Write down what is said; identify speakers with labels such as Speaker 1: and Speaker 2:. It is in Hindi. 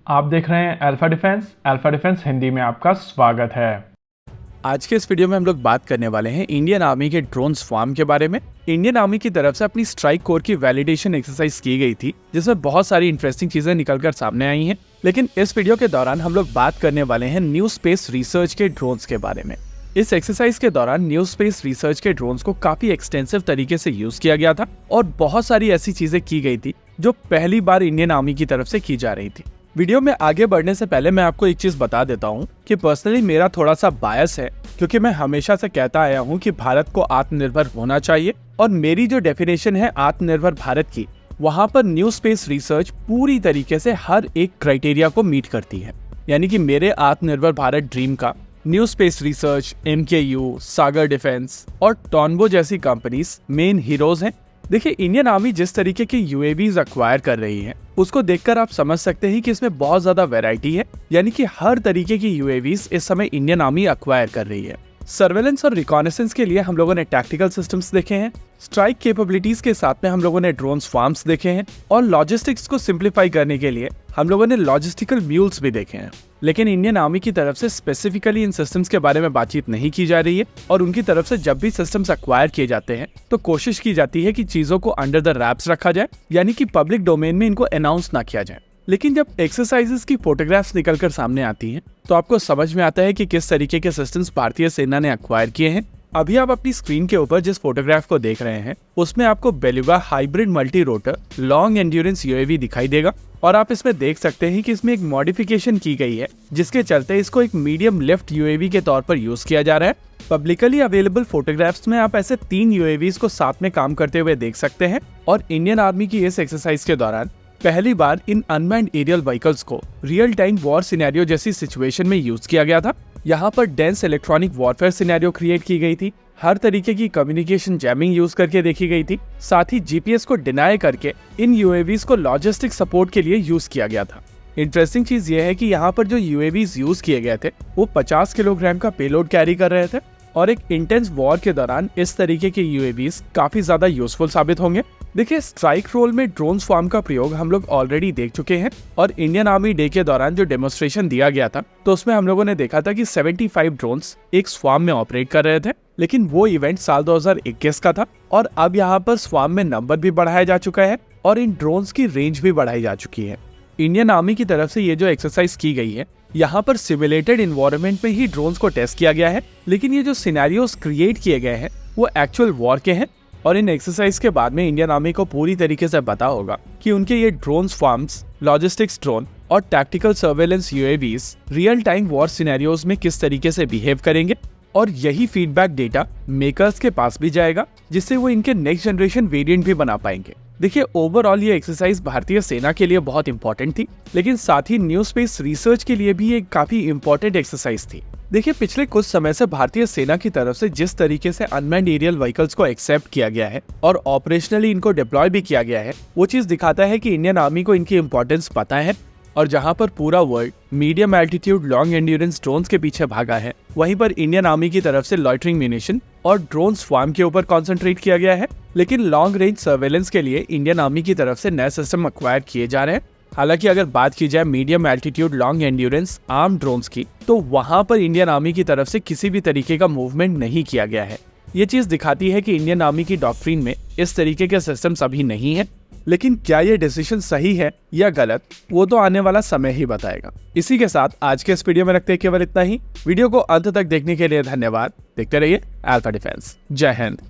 Speaker 1: आप देख रहे हैं अल्फा डिफेंस हिंदी में आपका स्वागत है।
Speaker 2: आज के इस वीडियो में हम लोग बात करने वाले हैं इंडियन आर्मी के ड्रोन स्वार्म के बारे में। इंडियन आर्मी की तरफ से अपनी स्ट्राइक कोर की वैलिडेशन एक्सरसाइज की गई थी, जिसमें बहुत सारी इंटरेस्टिंग चीजें निकलकर सामने आई हैं। लेकिन इस वीडियो के दौरान हम लोग बात करने वाले हैं न्यू स्पेस रिसर्च के ड्रोन्स के बारे में। इस एक्सरसाइज के दौरान न्यू स्पेस रिसर्च के ड्रोन्स को काफी एक्सटेंसिव तरीके से यूज किया गया था और बहुत सारी ऐसी चीजें की गई थी जो पहली बार इंडियन आर्मी की तरफ से की जा रही थी। वीडियो में आगे बढ़ने से पहले मैं आपको एक चीज बता देता हूँ कि पर्सनली मेरा थोड़ा सा बायस है, क्योंकि मैं हमेशा से कहता आया हूँ कि भारत को आत्मनिर्भर होना चाहिए और मेरी जो डेफिनेशन है आत्मनिर्भर भारत की, वहाँ पर न्यू स्पेस रिसर्च पूरी तरीके से हर एक क्राइटेरिया को मीट करती है। यानी कि मेरे आत्मनिर्भर भारत ड्रीम का न्यू स्पेस रिसर्च, MKU, सागर डिफेंस और टॉनबो जैसी कंपनीज मेन हीरोज हैं। देखिए, इंडियन आर्मी जिस तरीके की UAVs अक्वायर कर रही है, उसको देखकर आप समझ सकते हैं कि इसमें बहुत ज्यादा वैरायटी है। यानी कि हर तरीके की UAVs इस समय इंडियन आर्मी अक्वायर कर रही है। सर्वेलेंस और रिकॉनेसेंस के लिए हम लोगों ने टैक्टिकल सिस्टम्स देखे हैं, स्ट्राइक कैपेबिलिटीज के साथ में हम लोगों ने ड्रोन स्वार्म्स देखे हैं और लॉजिस्टिक्स को सिंप्लीफाई करने के लिए हम लोगों ने लॉजिस्टिकल म्यूल्स भी देखे हैं। लेकिन इंडियन आर्मी की तरफ से स्पेसिफिकली इन सिस्टम्स के बारे में बातचीत नहीं की जा रही है और उनकी तरफ से जब भी सिस्टम्स अक्वायर किए जाते हैं तो कोशिश की जाती है कि चीजों को अंडर द रैप्स रखा जाए, यानी कि पब्लिक डोमेन में इनको अनाउंस ना किया जाए। लेकिन जब एक्सरसाइजेस की फोटोग्राफ्स निकलकर सामने आती हैं तो आपको समझ में आता है कि किस तरीके के सिस्टम्स भारतीय सेना ने अक्वायर किए हैं। अभी आप अपनी स्क्रीन के ऊपर जिस फोटोग्राफ को देख रहे हैं उसमें आपको beluga hybrid multi rotor long endurance UAV दिखाई देगा और आप इसमें देख सकते हैं कि इसमें एक मॉडिफिकेशन की गई है, जिसके चलते इसको एक मीडियम लिफ्ट UAV के तौर पर यूज किया जा रहा है। पब्लिकली अवेलेबल फोटोग्राफ्स में आप ऐसे 3 UAVs को साथ में काम करते हुए देख सकते हैं और इंडियन आर्मी की इस एक्सरसाइज के दौरान पहली बार इन अनमैन्ड एरियल व्हीकल्स को रियल टाइम वॉर सिनेरियो जैसी सिचुएशन में यूज किया गया था। यहाँ पर dense electronic warfare scenario create की गई थी, हर तरीके की कम्युनिकेशन जैमिंग यूज करके देखी गई थी, साथ ही GPS को डिनाई करके इन UAVs को लॉजिस्टिक सपोर्ट के लिए यूज किया गया था। इंटरेस्टिंग चीज ये है कि यहाँ पर जो UAVs यूज किए गए थे वो 50 किलोग्राम का पेलोड कैरी कर रहे थे और एक इंटेंस वॉर के दौरान इस तरीके के UAVs काफी ज्यादा यूजफुल साबित होंगे। देखिए, स्ट्राइक रोल में ड्रोन स्वार्म का प्रयोग हम लोग ऑलरेडी देख चुके हैं और इंडियन आर्मी डे के दौरान जो डेमोन्स्ट्रेशन दिया गया था तो उसमें हम लोगों ने देखा था कि 75 ड्रोन्स एक स्वार्म में ऑपरेट कर रहे थे। लेकिन वो इवेंट साल 2021 का था और अब यहाँ पर स्वार्म में नंबर भी बढ़ाया जा चुका है और इन ड्रोन्स की रेंज भी बढ़ाई जा चुकी है। इंडियन आर्मी की तरफ से ये जो एक्सरसाइज की गई है, यहाँ पर सिमुलेटेड इन्वायरमेंट में ही ड्रोन्स को टेस्ट किया गया है, लेकिन ये जो सिनेरियोस क्रिएट किए गए हैं वो एक्चुअल वॉर के हैं और इन एक्सरसाइज के बाद में इंडियन आर्मी को पूरी तरीके से पता होगा कि उनके ये ड्रोन स्वार्म्स, लॉजिस्टिक्स ड्रोन और tactical surveillance UAVs real time war scenarios में किस तरीके से बिहेव करेंगे और यही फीडबैक डेटा मेकर्स के पास भी जाएगा, जिससे वो इनके नेक्स्ट जनरेशन वेरिएंट भी बना पाएंगे। देखिए, ओवरऑल ये एक्सरसाइज भारतीय सेना के लिए बहुत इंपॉर्टेंट थी, लेकिन साथ ही न्यू स्पेस रिसर्च के लिए भी ये काफी इंपॉर्टेंट एक्सरसाइज थी। देखिए, पिछले कुछ समय से भारतीय सेना की तरफ से जिस तरीके से अनमैन्ड एरियल व्हीकल्स को एक्सेप्ट किया गया है और ऑपरेशनली इनको डिप्लॉय भी किया गया है, वो चीज दिखाता है कि इंडियन आर्मी को इनकी इंपॉर्टेंस पता है। और जहां पर पूरा world medium altitude long endurance drones के पीछे भागा है, वहीं पर इंडियन आर्मी की तरफ से लॉइटरिंग म्यूनिशन और ड्रोन स्वार्म के ऊपर कॉन्सेंट्रेट किया गया है। लेकिन लॉन्ग रेंज सर्वेलेंस के लिए इंडियन आर्मी की तरफ से नए सिस्टम अक्वायर किए जा रहे हैं। हालांकि अगर बात की जाए medium altitude long endurance arm drones की, तो वहां पर इंडियन आर्मी की तरफ से किसी भी तरीके का मूवमेंट नहीं किया गया है। ये चीज दिखाती है कि इंडियन आर्मी की डॉक्ट्रिन में इस तरीके के सिस्टम्स अभी नहीं है। लेकिन क्या ये डिसीजन सही है या गलत, वो तो आने वाला समय ही बताएगा। इसी के साथ आज के इस वीडियो में रखते हैं केवल इतना ही। वीडियो को अंत तक देखने के लिए धन्यवाद। देखते रहिए अल्फा डिफेंस। जय हिंद।